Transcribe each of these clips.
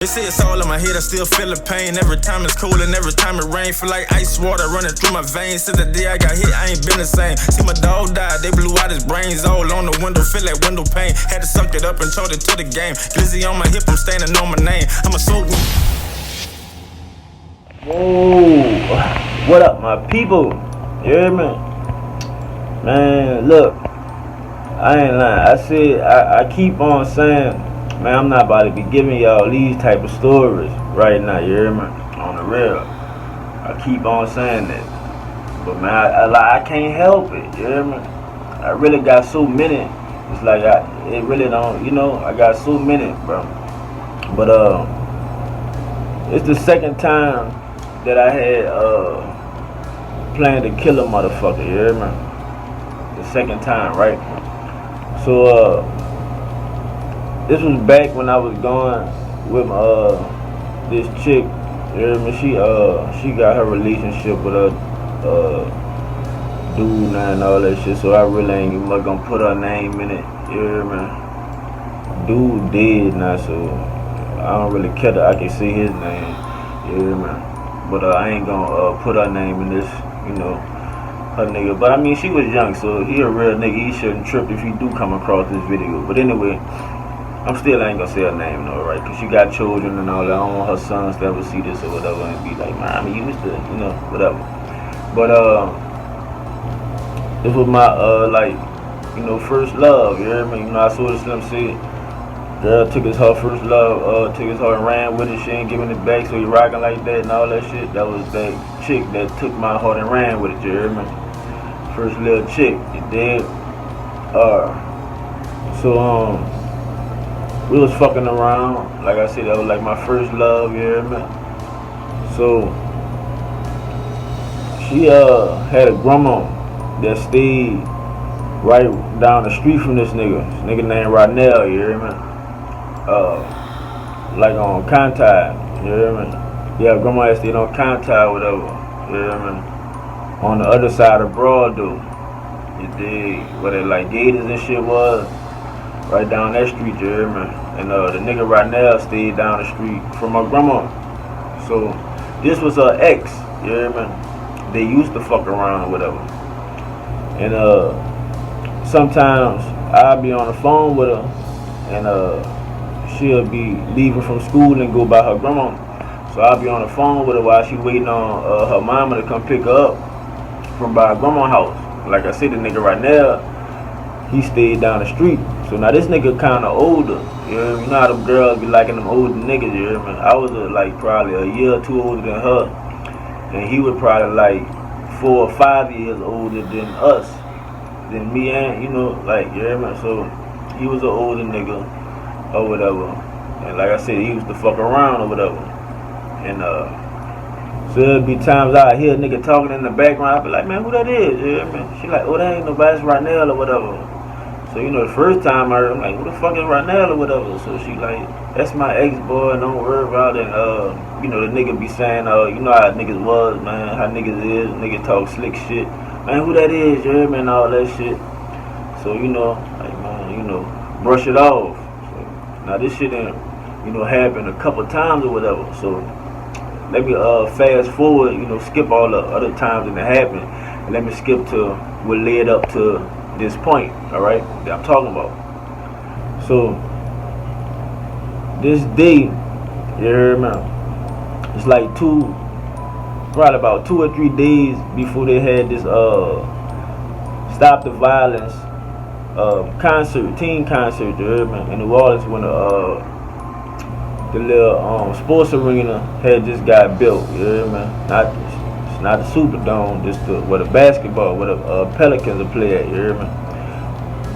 They say it's all in my head, I still feel the pain. Every time it's cold and every time it rain, feel like ice water running through my veins. Since the day I got hit, I ain't been the same. See my dog die, they blew out his brains all on the window, feel like window pane. Had to suck it up and told it to the game. Glizzy on my hip, I'm standing on my name. I'm a soul. Whoa, what up, my people? You hear me? Man, look, I ain't lying. I keep on saying, man, I'm not about to be giving y'all these type of stories right now, you hear me? On the real. I keep on saying that. But man, I can't help it, you hear me? I really got so many. It's like it really don't, I got so many, bro. But it's the second time that I had planned to kill a motherfucker, you hear me? The second time, right? So this was back when I was going with this chick, you hear me? She got her relationship with a dude now and all that shit, so I really ain't even gonna put her name in it, you hear me? Dude dead now, so I don't really care that I can see his name, you hear me? But I ain't gonna put her name in this, her nigga. But I mean, she was young, so he a real nigga. He shouldn't trip if he do come across this video. But anyway, I'm still ain't gonna say her name though, right? Cause she got children and all that. I don't want her sons to ever see this or whatever and be like, man, I mean, you used to, whatever. But this was my first love. You hear me? I saw the Slim say, girl took his her first love, took his her and ran with it. She ain't giving it back, so he rocking like that and all that shit. That was that chick that took my heart and ran with it. You hear me? First little chick, you did. So we was fucking around. Like I said, that was like my first love. You hear me? So she had a grandma that stayed right down the street from this nigga. This nigga named Rodnell. You hear me? Like on Contact, you hear me? Yeah, grandma had stayed on Contact, whatever, you hear me? On the other side of Broad, though, you dig? Where they like Gators and shit was, right down that street, you hear me? And the nigga Rodnell stayed down the street from my grandma. So this was her ex, you hear me? They used to fuck around or whatever. And sometimes I'd be on the phone with her, and she'll be leaving from school and go by her grandma. So I'll be on the phone with her while she waiting on her mama to come pick her up from by her grandma's house. Like I said, the nigga right now, he stayed down the street. So now this nigga kind of older. You know what I mean? You know how them girls be liking them older niggas, you hear me? I was like probably a year or two older than her. And he was probably like 4 or 5 years older than us. Than me and, you hear me? So he was an older nigga or whatever, and like I said, he used to fuck around or whatever, and so there'd be times I hear a nigga talking in the background, I'd be like, man, who that is? You hear me? She like, oh, that ain't nobody, it's Rodnell or whatever. So the first time I heard, I'm like, who the fuck is Rodnell or whatever? So she like, that's my ex-boy, don't worry about it. And the nigga be saying, you know how niggas was, man, how niggas is, niggas talk slick shit, man, who that is? You hear me? And all that shit. So like, man, brush it off. Now this shit done, happened a couple times or whatever. So let me fast forward, skip all the other times that it happened, and let me skip to what led up to this point, all right, that I'm talking about. So this day, you hear me? It's like probably about 2 or 3 days before they had this Stop the Violence concert, teen concert, you heard me, in New Orleans, when the little sports arena had just got built, you heard me? It's not the Superdome, just where the basketball, where the Pelicans are play at, you heard me?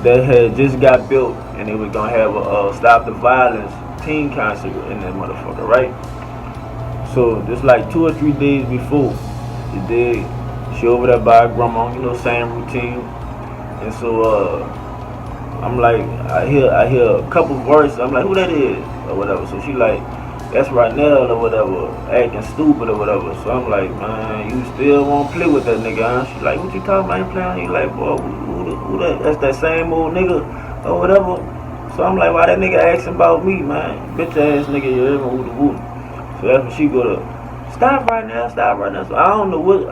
That had just got built, and they was gonna have a Stop the Violence teen concert in that motherfucker, right? So just like 2 or 3 days before, she over there by her grandma, same routine, and so I'm like, I hear a couple voices. I'm like, who that is or whatever. So she like, that's Rodnell or whatever, acting stupid or whatever. So I'm like, man, you still won't play with that nigga, huh? She like, what you talking about? I ain't playing. He like, boy, who that? That's that same old nigga or whatever. So I'm like, why that nigga asking about me, man? Bitch ass nigga, you hear me? Woulda. So that's when she go to stop right now. So I don't know what's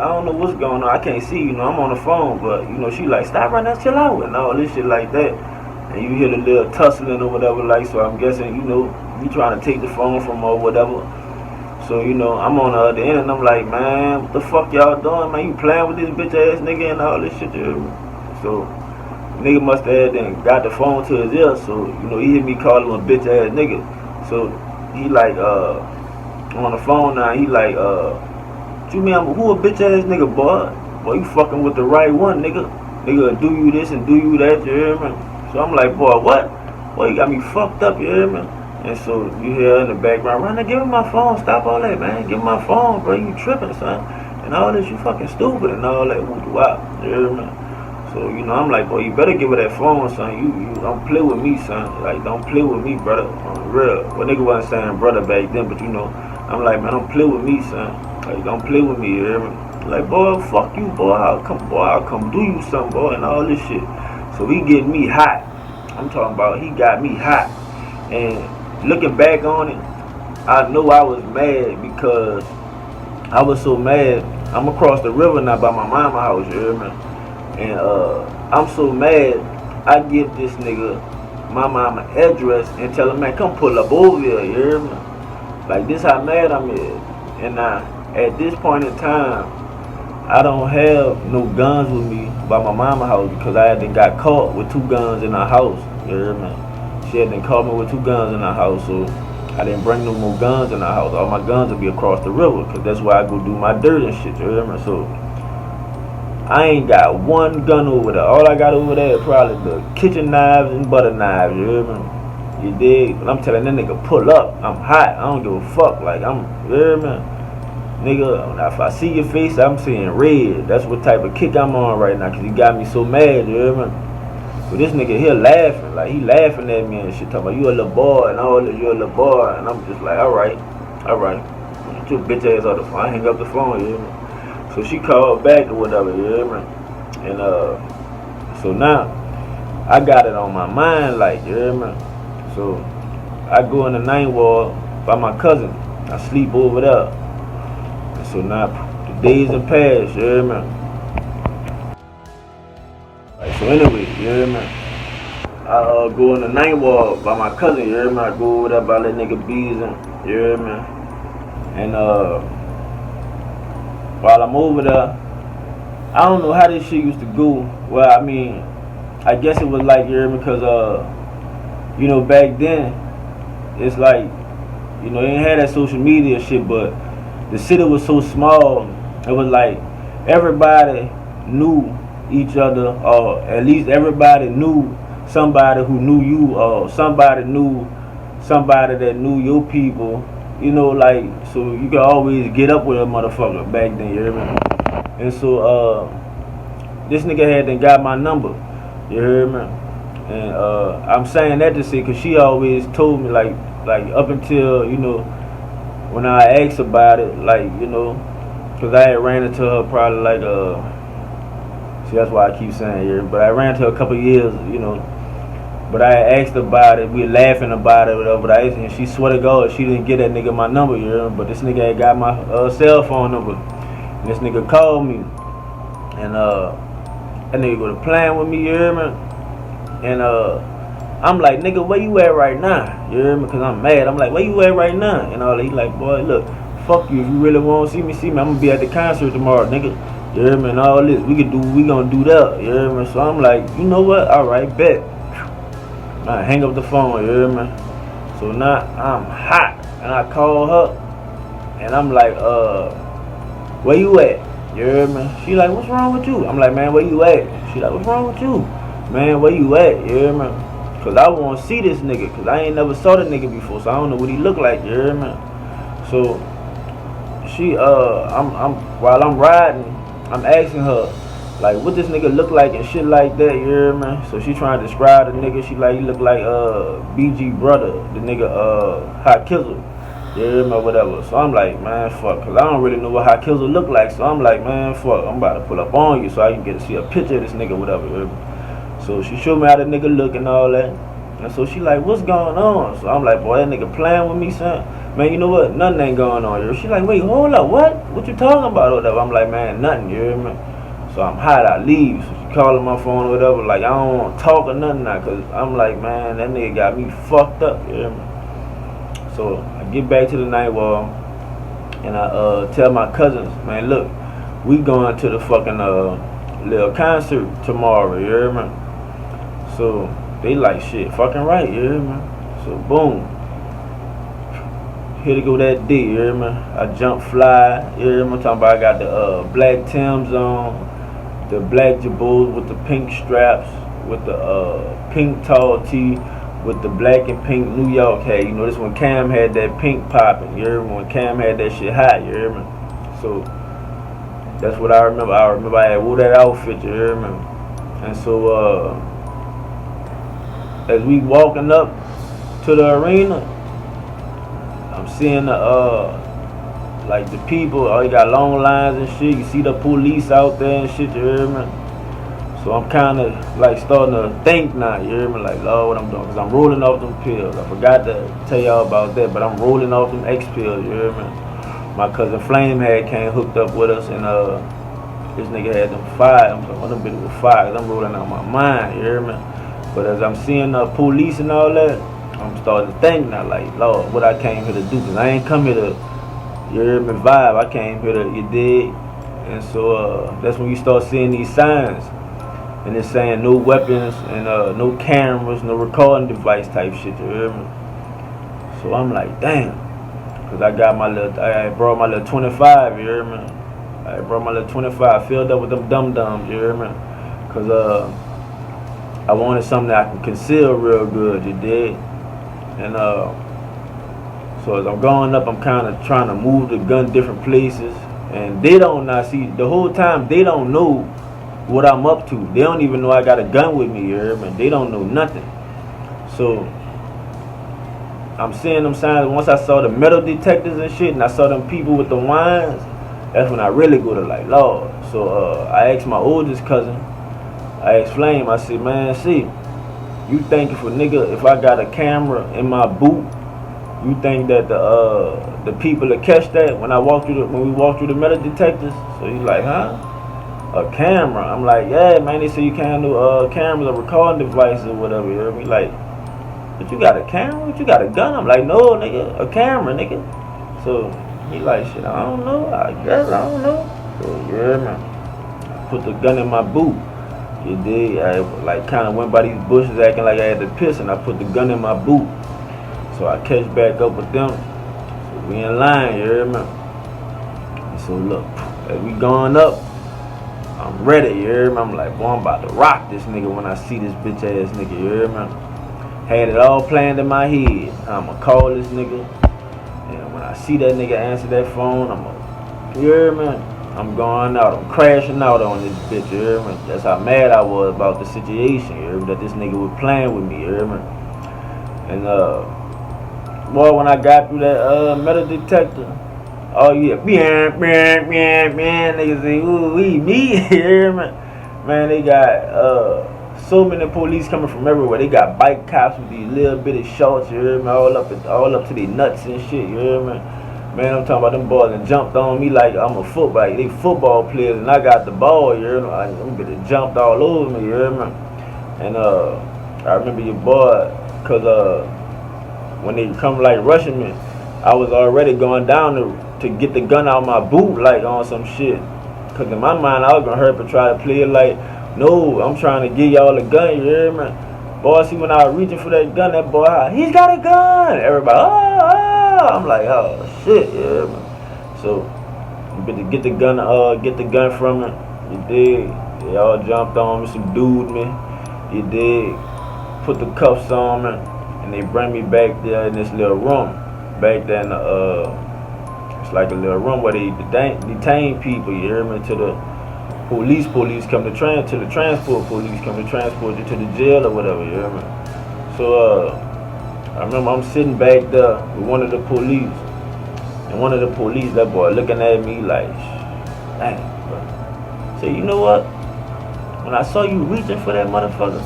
going on. I can't see, I'm on the phone, but she like, stop right now, chill out and all this shit like that. And you hear the little tussling or whatever, like, so I'm guessing, you trying to take the phone from her or whatever. So, I'm on the other end and I'm like, man, what the fuck y'all doing, man? You playing with this bitch ass nigga and all this shit, you hear me? So nigga must have then got the phone to his ear, so he hear me call him a bitch ass nigga. So he like on the phone now, he like what you mean who a bitch ass nigga, boy? Boy, you fucking with the right one, nigga. Nigga do you this and do you that, you hear me? So I'm like, boy, what? Boy, you got me fucked up, you hear me? And so you hear in the background, Run, give me my phone, stop all that, man. Give me my phone, bro, you tripping, son. And all this, you fucking stupid and all that, wow, you hear me? So, I'm like, boy, you better give her that phone, son. You don't play with me, son. Like, don't play with me, brother. On the real. Well, nigga wasn't saying brother back then, but I'm like, man, don't play with me, son. Like, don't play with me, you hear me? Like, boy, fuck you, boy. I'll come do you something, boy, and all this shit. So he getting me hot. I'm talking about he got me hot. And looking back on it, I know I was mad because I was so mad. I'm across the river now by my mama house, you hear me? And I'm so mad, I give this nigga my mama address and tell him, man, come pull up over here, you hear me? Like, this how mad I'm at. And now, at this point in time, I don't have no guns with me by my mama house because I had got caught with 2 guns in our house, you hear me? She had caught me with 2 guns in our house, so I didn't bring no more guns in our house. All my guns would be across the river because that's where I go do my dirt and shit, you hear me? So I ain't got 1 gun over there. All I got over there is probably the kitchen knives and butter knives, you hear me? You dig? But I'm telling that nigga, pull up. I'm hot. I don't give a fuck. Like, you hear me? Nigga, if I see your face, I'm seeing red. That's what type of kick I'm on right now because he got me so mad, you hear me? So this nigga here laughing. Like, he laughing at me and shit, talking about, you a little boy and all this, you a little boy. And I'm just like, all right. Get your bitch ass off the phone. I hang up the phone, you hear me? So she called back or whatever, you hear me? And so now I got it on my mind, like, you hear me? So I go in the 9th ward by my cousin. I sleep over there. And so now the days have passed, you hear me? Like, so anyway, you hear me? I go in the 9th ward by my cousin, you hear me? I go over there by that nigga Beeson, you hear me? And while I'm over there, I don't know how this shit used to go. Well, I mean, I guess it was like, you hear me, because, back then, it's like, they didn't have that social media shit, but the city was so small, it was like everybody knew each other, or at least everybody knew somebody who knew you, or somebody knew somebody that knew your people. Like, so you could always get up with a motherfucker back then, you hear me? And so, this nigga had got my number, you hear me? And, I'm saying that to say, cause she always told me, like up until, when I asked about it, like, cause I had ran into her probably like, see, that's why I keep saying here, but I ran into her a couple years, but I asked about it, we were laughing about it, whatever. But and she swear to God, she didn't get that nigga my number, you know. But this nigga had got my cell phone number. And this nigga called me, and that nigga go to playing with me, you hear me? And I'm like, nigga, where you at right now? You hear me? Cause I'm mad. I'm like, where you at right now? And all that. He like, boy, look, fuck you. If you really want to see me, I'm gonna be at the concert tomorrow, nigga. You hear me? And all this, we gonna do that. You hear me? So I'm like, you know what? All right, bet. I hang up the phone, you hear me? So now I'm hot, and I call her, and I'm like, where you at? You hear me? She like, what's wrong with you? I'm like, man, where you at? She like, what's wrong with you? Man, where you at? You hear me? Cause I want to see this nigga, cause I ain't never saw the nigga before, so I don't know what he look like, you hear me? So she, while I'm riding, I'm asking her, like, what this nigga look like and shit like that, you hear me? So she trying to describe the nigga. She like, he look like BG brother, the nigga Hot Kizzle, you hear me, or whatever. So I'm like, man, fuck, cause I don't really know what Hot Kizzle look like. So I'm like, man, fuck, I'm about to pull up on you so I can get to see a picture of this nigga, whatever, you hear me? So she showed me how the nigga look and all that. And so she like, what's going on? So I'm like, boy, that nigga playing with me, son. Man, you know what? Nothing ain't going on, yo. She like, wait, hold up, what? What you talking about or whatever? I'm like, man, nothing, you hear me? So I'm hot, I leave. So she calling my phone or whatever, like, I don't want to talk or nothing now, cause I'm like, man, that nigga got me fucked up, you hear me? So I get back to the night wall, and I tell my cousins, man, look, we going to the fucking little concert tomorrow, you hear me? So they like, shit, fucking right, you hear me? So boom, here to go that day, you hear me? I jump fly, you hear me? I'm talking about I got the black Timbs on, the black Jabos with the pink straps, with the pink tall tee, with the black and pink New York hat. You know, this when Cam had that pink popping, you hear me? When Cam had that shit hot, you hear me? So that's what I remember. I remember I had wore that outfit, you hear me? And so as we walking up to the arena, I'm seeing like the people, you got long lines and shit. You see the police out there and shit, you hear me? So I'm kind of like starting to think now, you hear me? Like, Lord, what I'm doing? Because I'm rolling off them pills. I forgot to tell y'all about that, but I'm rolling off them X pills, you hear me? My cousin Flame came hooked up with us, and this nigga had them fire. I'm talking them bitches with fire, because I'm rolling out my mind, you hear me? But as I'm seeing the police and all that, I'm starting to think now, like, Lord, what I came here to do? Because I ain't come here to, you hear me, vibe. I came here to, you dig? And so that's when you start seeing these signs. And it's saying no weapons and no cameras, no recording device type shit, you hear me? So I'm like, damn. Because I brought my little 25, you hear me? I brought my little 25 filled up with them dum-dums, you hear me? Because I wanted something that I can conceal real good, you dig? And so as I'm going up, I'm kind of trying to move the gun different places. And they don't not see, the whole time, they don't know what I'm up to. They don't even know I got a gun with me, you hear me? They don't know nothing. So I'm seeing them signs. Once I saw the metal detectors and shit, and I saw them people with the wines, that's when I really go to like, Lord. So I asked my oldest cousin, I asked Flame, I said, man, see, you think if a nigga, if I got a camera in my boot, you think that the people that catch that when we walk through the metal detectors? So he's like, huh? A camera? I'm like, yeah, man. They say you can't do cameras or recording devices or whatever. You hear me? Like, but you got a camera? But you got a gun? I'm like, no, nigga, a camera, nigga. So he like, shit, I don't know. I guess I don't know. So yeah, man. I put the gun in my boot. You dig? I like kind of went by these bushes acting like I had to piss, and I put the gun in my boot. So I catch back up with them. So we in line, you hear me? And so look, as we going up, I'm ready, you hear me? I'm like, boy, I'm about to rock this nigga when I see this bitch ass nigga, you hear me? Had it all planned in my head. I'ma call this nigga, and when I see that nigga answer that phone, you hear me? I'm going out, I'm crashing out on this bitch, you hear me? That's how mad I was about the situation, you hear me? That this nigga was playing with me, you hear me? And boy, when I got through that metal detector, oh yeah, man, niggas say, ooh, me, you hear me? Man, they got so many police coming from everywhere. They got bike cops with these little bitty shorts, you hear me? All up to their nuts and shit, you hear me? Man, I'm talking about them boys that jumped on me like I'm a football, like they football players, and I got the ball, you hear me? Them bitches jumped all over me, you hear me? And I remember your boy, cause when they come like rushing me, I was already going down to get the gun out of my boot, like on some shit. Cause in my mind, I was gonna hurry up and try to play it like, no, I'm trying to give y'all a gun, you hear me? Boy, see when I was reaching for that gun, that boy, he's got a gun. Everybody, oh, I'm like, oh shit, you hear me? So, you better get the gun from it. You dig? They all jumped on me, subdued me. You dig? Put the cuffs on me, and they bring me back there in this little room. Back there in it's like a little room where they detain people, you hear me, to the police come to the transport police come to transport you to the jail or whatever, you hear me? So I remember I'm sitting back there with one of the police, and one of the police, that boy looking at me like, dang, bro. Say, you know what? When I saw you reaching for that motherfucker,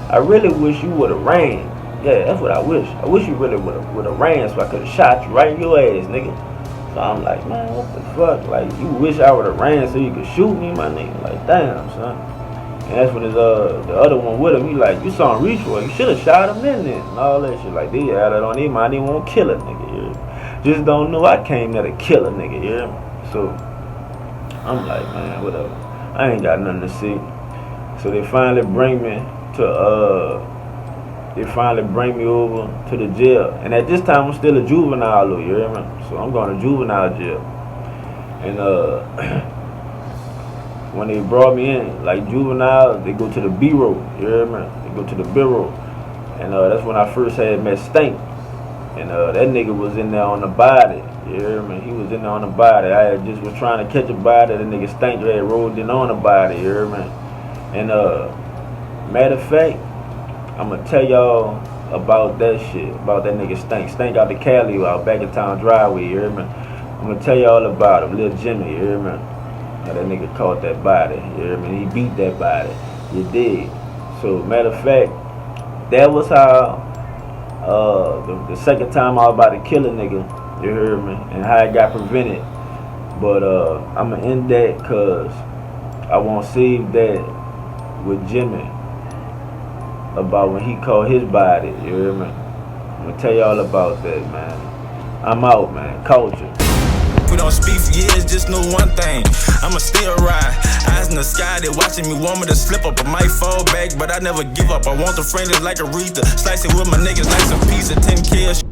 I really wish you would have ran. Yeah, that's what I wish. I wish you really would've ran so I could've shot you right in your ass, nigga. So I'm like, man, what the fuck? Like, you wish I would've ran so you could shoot me, my nigga. Like, damn, son. And that's when the other one with him, he like, you saw him reach for it. You should've shot him in there and all that shit. Like, they had it on their mind. They won't kill a nigga, yeah. Just don't know I came there to kill a nigga, yeah. So I'm like, man, whatever. I ain't got nothing to see. So they finally bring me over to the jail. And at this time I'm still a juvenile though, you hear me? So I'm going to juvenile jail. And when they brought me in, like juvenile, they go to the bureau, you hear me? They go to the bureau. And that's when I first had met Stank. And that nigga was in there on the body. You hear me? He was in there on the body. I had just was trying to catch a body. The nigga Stank had rolled in on the body. You hear me? And matter of fact, I'm gonna tell y'all about that shit. About that nigga Stank. Stank out the Cali out back in town driveway. You hear me? I'm gonna tell y'all about him. Lil Jimmy. You hear me? Now that nigga caught that body. You hear me? He beat that body. You did. So matter of fact, that was how. The second time I was about to kill a nigga, you heard me, and how it got prevented. But I'ma end that cause I want to save that with Jimmy about when he caught his body, you hear me? I'm gonna tell y'all about that, man. I'm out, man. Culture. We don't speak for years, just know one thing. I'ma still ride. Eyes in the sky, they watching me, want me to slip up. I might fall back, but I never give up. I want the fringes like Aretha. Slice it with my niggas like some pizza, 10 kills.